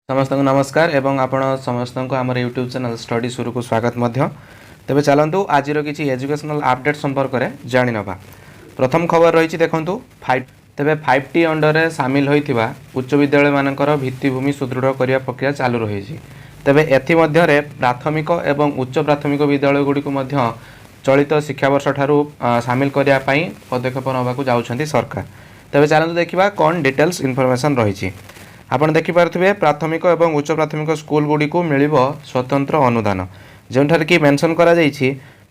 समस्त को नमस्कार एवं आपण समस्त को आम यूट्यूब चैनल स्टडी शुरू को स्वागत तेज चलतु आज किसी एजुकेशनल अपडेट संपर्क में जाणी नवा। प्रथम खबर रही देखु तेज 5T अंडर सामिल होता उच्च विद्यालय मानकर भित्तिभूमि सुदृढ़ करने प्रक्रिया चालू रही। तेज एथमध्य प्राथमिक एवं उच्च प्राथमिक विद्यालय गुड़ी चलित शिक्षावर्ष ठारू सामिल करने पदक्षेप नवाक जाऊँच सरकार। तेज चलते देखा कौन डिटेल्स इनफॉरमेशन रही। आपण देखिपे प्राथमिक एवं उच्च प्राथमिक स्कूल गुड़ी को मिल स्वतंत्र अनुदान जो कि मेंशन करा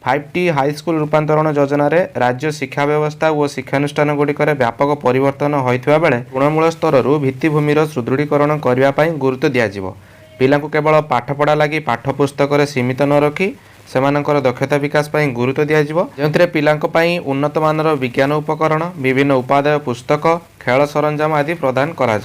5T हाईस्कूल रूपांतरण योजना रे राज्य शिक्षा व्यवस्था और शिक्षानुष्ठान गुड़िकर व्यापक परिवर्तन होता बेले तृणमूल स्तर भित्तिभूमिर सुदृढ़ीकरण करने गुरुत्व दिज्व। पिला केवल पाठपढ़ा लगी पाठ्यपुस्तक सीमित न रखी सेमानकर दक्षता विकास पर गुरुत्व दिज्व जो पिलांई उन्नत मानर विज्ञान उपकरण विभिन्न उपादेय पुस्तक खेल सरंजाम आदि प्रदान करा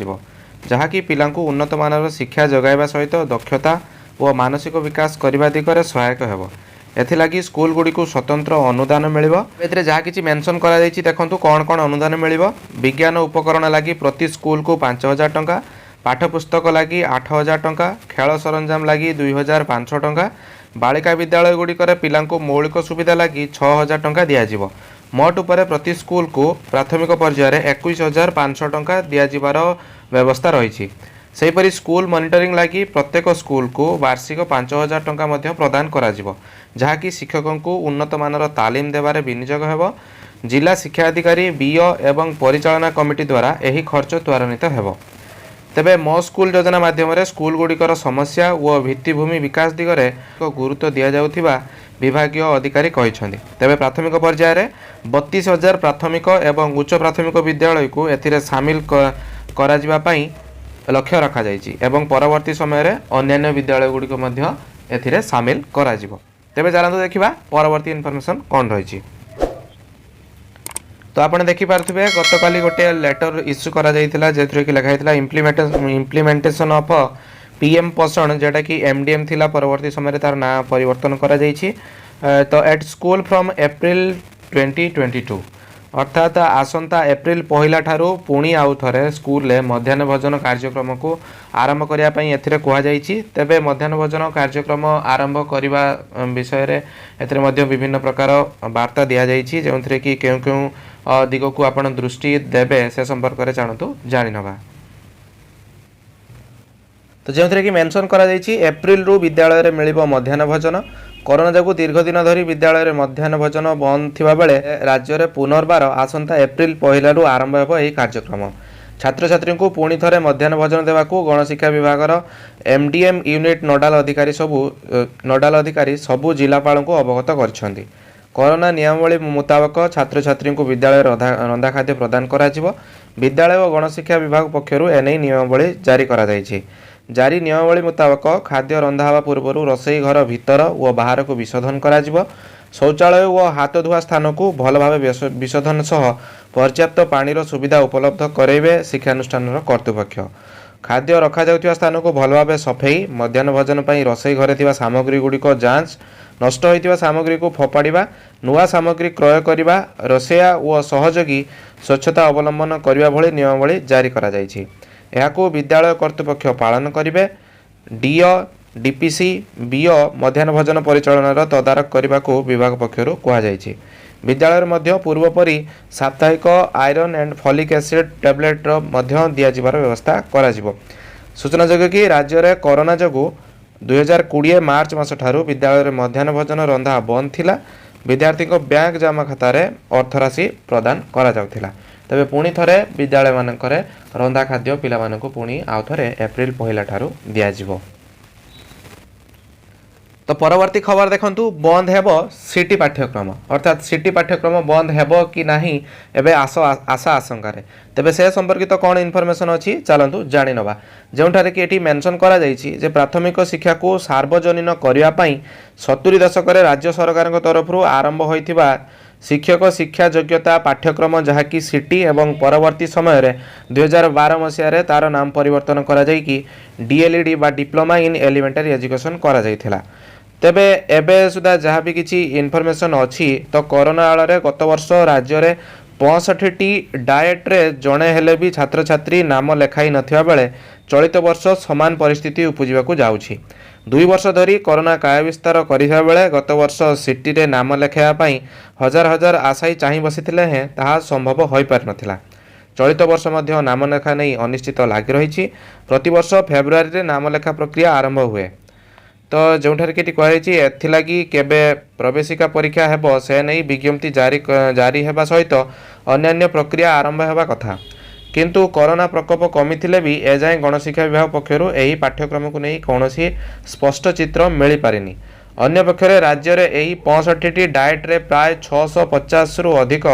जहाँकि पिलांकु उन्नत मानर शिक्षा जगाइबा सहित दक्षता और मानसिक विकास करने दिगरे सहायक हेब। एथिलागी स्कूल गुड़ी को स्वतंत्र अनुदान मिलिबो। एथिरे जहाँ किछि मेंशन करा जायछि देखंतु कौन कौन अनुदान मिलिबो। विज्ञान उपकरण लगी प्रति स्कूल को 5,000 टंका, पाठ्यपुस्तक लगी 8,000 टंका, खेल सरंजाम लगी 2,500 टंका, बालिका विद्यालय गुड़िकर पिलांकु मौलिक सुविधा लगी 6,000 टंका दियाजिबो। मोट उपरे प्रति स्कूल को प्राथमिक पर्यायर 21,500 टंका दियाजिबार व्यवस्था रही। सेहीपरि स्कूल मॉनिटरिंग लगी प्रत्येक स्कूल को वार्षिक 5,000 टंका मध्य प्रदान करा जिवो, जहाँकि शिक्षकों को उन्नत मानर तालीम देवारे विनियोग हेबो। जिला शिक्षा अधिकारी बीओ एवं परिचालना कमिटी द्वारा यही खर्च त्वरान्वित हेबो। तेबे मो स्कूल योजना माध्यम स्कूल गुड़िकर समस्या और भित्तिभूमि विकास दिगरे गुरुत्व दि जाउथिबा विभागीय अधिकारी कहिसेंति। तेबे प्राथमिक पर्यायर 32,000 प्राथमिक एवं उच्च प्राथमिक विद्यालय को एथिरे सामिल करा पई लक्ष्य रखा जायछि एवं परवर्ती समय रे अन्य विद्यालय गुड़िक मध्य एथिरे सामिल करा जिवो। तेबे चलନ୍ତୁ देखिबा परवर्ती इनफॉरमेशन कौन रही। तो आपने देखिपे गतकाली गोटे लेटर इश्यू करा जायतिला जेथरे कि लिखाइतिला इम्प्लीमेंटेशन ऑफ पीएम पोषण जेटा कि एमडीएम थिला परवर्ती समय तार ना परिवर्तन करा जायछि। तो एट स्कूल फ्रॉम एप्रिल 2022 अर्थात आसंता एप्रिल पहला ठारू पुणी आउ थे स्कूल मध्याह्न भोजन कार्यक्रम को आरंभ करने एथिरे कहा जायछि। तेबे मध्याह्न भोजन कार्यक्रम आरंभ करने विषय रे एथिरे मध्य विभिन्न प्रकार वार्ता दिया जायछि जोंथरे कि केउ केउ दिग को आपण दृष्टि देबे से संपर्क में जानतु जानि नबा। तो जो कि मेंशन करा जायछि एप्रिल रु विद्यालय रे मिलिबो मध्याह्न भोजन। कोरोना जगू दीर्घ दिन धरी विद्यालय रे मध्याह्न भोजन बंद थिबा बेले राज्य रे पुनर्बार आसंता एप्रिल पहला रु आरंभ हेबो एही कार्यक्रम। छात्र छात्री को पुणी थरे मध्याह्न भोजन देवाकू गणशिक्षा विभागर एमडीएम यूनिट नोडाल अधिकारी सबू जिलापाल को अवगत करछन्ती। कोरोना नियमावली मुताबक छात्र छात्री को विद्यालय रंधा खाद्य प्रदान करा जिवो। विद्यालय और गणशिक्षा विभाग पक्षरु एनै नियमावली जारी करा जायछि। जारी नियमावली मुताबक खाद्य रंधा हवा पूर्व रोसई घर भीतर और बाहर को विशोधन करा जिवो। शौचालय और हाथ धुआ स्थान को भल भाव विशोधन सह पर्याप्त पानीर सुविधा उपलब्ध कराइबे शिक्षानुष्ठान कर्तृपक्ष। खाद्य रखा जाउथिबा स्थान को भल भाव सफेई, मध्याह्न भोजन पई रोसई घरे थिबा सामग्री गुड़िक जांच, नष्ट होइतिबा सामग्री को फोपाड़िबा, नुआ सामग्री क्रय करिबा, रोसैया और सहयोगी स्वच्छता अवलंबन करिबा भली नियमावली जारी करा जायछि। एहाकू विद्यालय कर्तृपक्ष पालन करिबे। डीओ डीपीसी बीओ मध्याह्न भोजन परिचालन तदारक करने को विभाग पक्षर कहुई। विद्यालय मध्य पूर्वपरी साप्ताहिक iron and folic acid tablet दियाजिबार व्यवस्था करा जिवो। सूचनाजोग्य कि राज्य में कोरोना जगू 2020 मार्च मास ठारू विद्यालय मध्याह्न भोजन रंधा बंद थिला। विद्यार्थी बैंक जमा खातार अर्थराशि प्रदान करा जाउथिला। तेबे पुणी थरे विद्यालय मानकरे रंधा खाद्य पिला मानकु पुणी आउ थरे एप्रिल पहला ठारू दियाजिवो। तो परवर्ती खबर देखंतु बंद हेबो सिटी पाठ्यक्रम अर्थात सिटी पाठ्यक्रम बंद हेबो कि नाही एबे आशा आशंका। तेबे से संपर्कित कौन इनफॉरमेशन अच्छी चलतु जानि नबा। जोंठारे कि एटी मेंशन करा जायछि जे प्राथमिक शिक्षा को सार्वजनीन करिया पई 70 दशक राज्य सरकार तरफ आरंभ होइथिबा शिक्षक शिक्षा योग्यता पाठ्यक्रम जहाँकि सिटी एवं परवर्ती समय रे 2012 मसीह तार नाम परिवर्तन करा जाय कि डीएलईडी बा डिप्लोमा इन एलिमेंटरी एजुकेशन करा जायथिला। तेबे एबे सुधा जहाँ भी किसी इनफॉरमेशन अच्छी तो कोरोना आड़ में गत वर्ष राज्य में 65टी डाएट रे जड़े हेले भी छात्र छात्री नाम लेखाई नथिबा बेले चलित वर्ष समान परिस्थिति उपजिबाकू जाउछि। 2 वर्ष धरी कोरोना काय विस्तार करिसा बेले गत वर्ष सिटी रे नाम लेखाइबा पई हजार हजार आशायी चाहि बसिथिले हैं ताहा संभव होई पार नथिला। चलित वर्ष मध्य नामलेखा नहीं अनिश्चित लगी रही। प्रतिवर्ष फेब्रुआरी रे नामलेखा प्रक्रिया आरंभ हुए। तो जोठार कि कहुई एथिलागि केबे प्रवेशिका परीक्षा हेब से नहीं विज्ञप्ति जारी हेबा सहित अन्यान्य प्रक्रिया आरंभ हेबा कथा। किंतु कोरोना प्रकोप कमी थिले भी एजाए गणशिक्षा विभाग पक्षरु एही पाठ्यक्रम को नहीं कौनसी स्पष्ट चित्र मिल पारिनी। अन्य पक्षरे राज्य रे एही 65टी डाएट रे प्राय 650 रु अधिक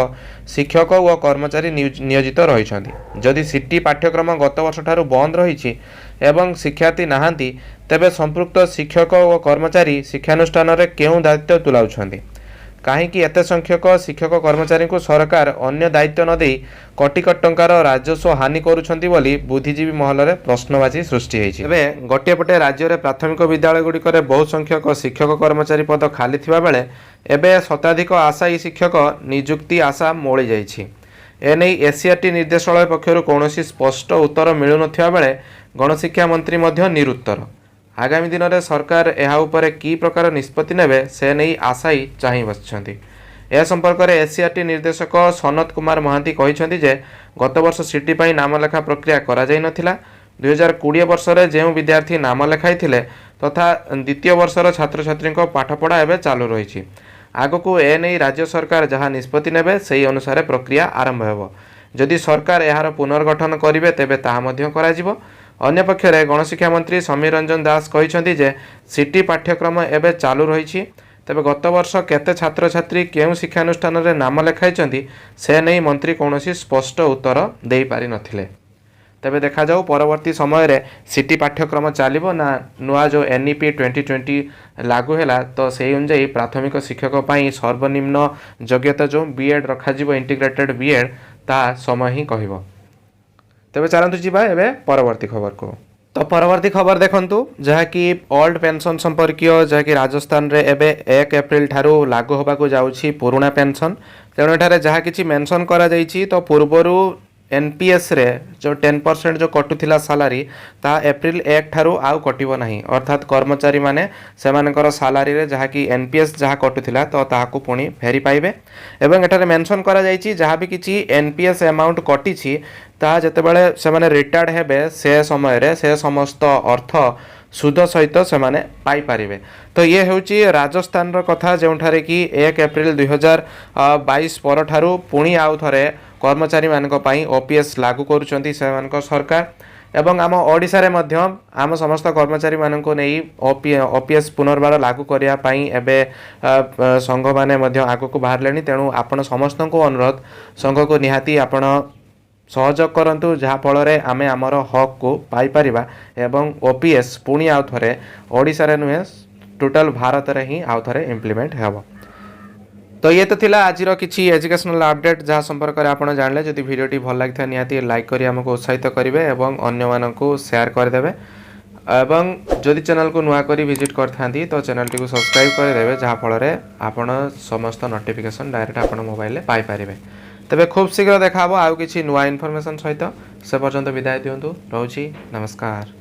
शिक्षक व कर्मचारी नियोजित रहिछन्ति। जदि सिटी पाठ्यक्रम गत वर्ष ठारू बंद रहिछि एवं शिक्षार्थी नाहांती तेबे संपृक्त शिक्षक व कर्मचारी शिक्षानुष्ठान रे केउ दायित्व तुलाउछन्ति। कहीं एत संख्यक शिक्षक कर्मचारी को सरकार अन्य दायित्व न देई कोटी कोटी टंकार राजस्व हानि करुछन्ति बोली बुद्धिजीवी महल रे प्रश्नवाची सृष्टि होइछि। एबे गोटे पटे राज्य रे प्राथमिक विद्यालय गुडी करे बहुत संख्यक शिक्षक कर्मचारी पद खाली थिबा बेले एबे शताधिक आशायी शिक्षक नियुक्ति आशा मोळी जाइछि। एनै एसीआरटी निर्देशालय पक्षरु कौनसी स्पष्ट उत्तर मिलु नथिबा बेले गणशिक्षा मंत्री मध्य निरुत्तर। आगामी दिन में सरकार यह उपरे की प्रकार निष्पत्ति नेबे से नहीं आशायी चाहि बसिछन्ति। यह संपर्क में एसीआरटी निर्देशक सनत कुमार महांती कहिछन्ति जे गत वर्ष सिटी पई नामलेखा प्रक्रिया करा जाई नथिला। 2020 वर्ष में जो विद्यार्थी नाम लेखाई तथा द्वितीय वर्षर छात्र छात्री पाठपढ़ा एवं चालू रही। आगकू एने राज्य सरकार जहाँ निष्पत्ति नेबे से अनुसार प्रक्रिया आरंभ हो। जदि सरकार यार पुनर्गठन करेंगे तेबे ताहा मध्य कराजिबो। अन्य पक्षरे गणशिक्षा मंत्री समीर रंजन दास कहिछन्ति जे सिटी पाठ्यक्रम एवं चालू रही। तेबे गत वर्ष केते छात्र छात्री केउ शिक्षानुष्ठान रे नाम लेखाइछन्ति से नहीं मंत्री कौनसी स्पष्ट उत्तर दे पारि नथिले। तेबे देखा जाऊ परवर्ती समय रे सिटी पाठ्यक्रम चलिबो ना नुआ जो एनईपी 2020 लागू हैला तो से अनुसार प्राथमिक शिक्षक पई सर्वनिम्न योग्यता जो बीएड रखा जिवो इंटीग्रेटेड बीएड ता समय ही कहबो। तेबे चलंतु जिबा एबे परवर्ती खबर को। तो परवर्ती खबर देखंतु जहा कि ओल्ड पेंशन संपर्कीय जहा कि राजस्थान रे एबे 1 एप्रिल ठारू लागू होबाकू जाउछि पुराना पेंशन। तेणु एठारे जहा किछि मेंशन करा जाइछि तो पूर्वरु एनपीएस रे जो 10% जो कटुथिला सालारी ता एप्रिल 1 ठारू आउ कटिबो नाही। अर्थात कर्मचारी माने सेमानकर सालारी रे जहा कि एनपीएस जहा कटुथिला तो ताहाकू पुणी फेरी पाइबे। एवं एठारे मेंशन करा जाइछि जहा भी किछि एनपीएस अमाउंट कटिछि ता जेतेबेले सेमाने रिटायर्ड हेबे से समय रे से समस्त अर्थ सुध सहित से माने पाई पारिबे। तो ये होउछि राजस्थान रो कथा जोंठारे कि 1 एप्रिल 2022 पर ठारू पुणी आउ थरे कर्मचारी मानक पई ओपीएस लागू करूछन्ति से मानक सरकार। एवं आम ओडिसा रे मध्य आम समस्त कर्मचारी मानक नै ओपीएस पुनर्बार लागू करिया पई एबे संघ माने मध्य आगको बाहरलेनी। तेणु आपण समस्त को अनुरोध संघ को निहाती आपण सहयोग करंतु जहाँ फल आमे आमर हक को पाई परिबा एवं ओपीएस पुणी आउ थरे ओडिसा रे नुहे टोटल भारत रे ही आउ थरे इम्प्लीमेंट हेबो। तो ये तो थिला आज किछि एजुकेशनल अपडेट जहाँ संपर्क में आपड़ जानले। जदि वीडियोटी भल लगी निहाती लाइक करी हमको उत्साहित करेंगे एवं अन्य मानकु शेयर करदेवे। एवं जदि चैनल को नुआ करी विजिट करथांती तो चैनल टी को सब्सक्राइब करदेवे जहाँ फल आपड़ समस्त नोटिफिकेशन डायरेक्ट आपन मोबाइल पाई पारिबे। तेबे खूब शीघ्र देखा आउ किछि नुआ इनफॉरमेशन सहित। से पर्यंत विदाय दियंतु। रहूछि नमस्कार।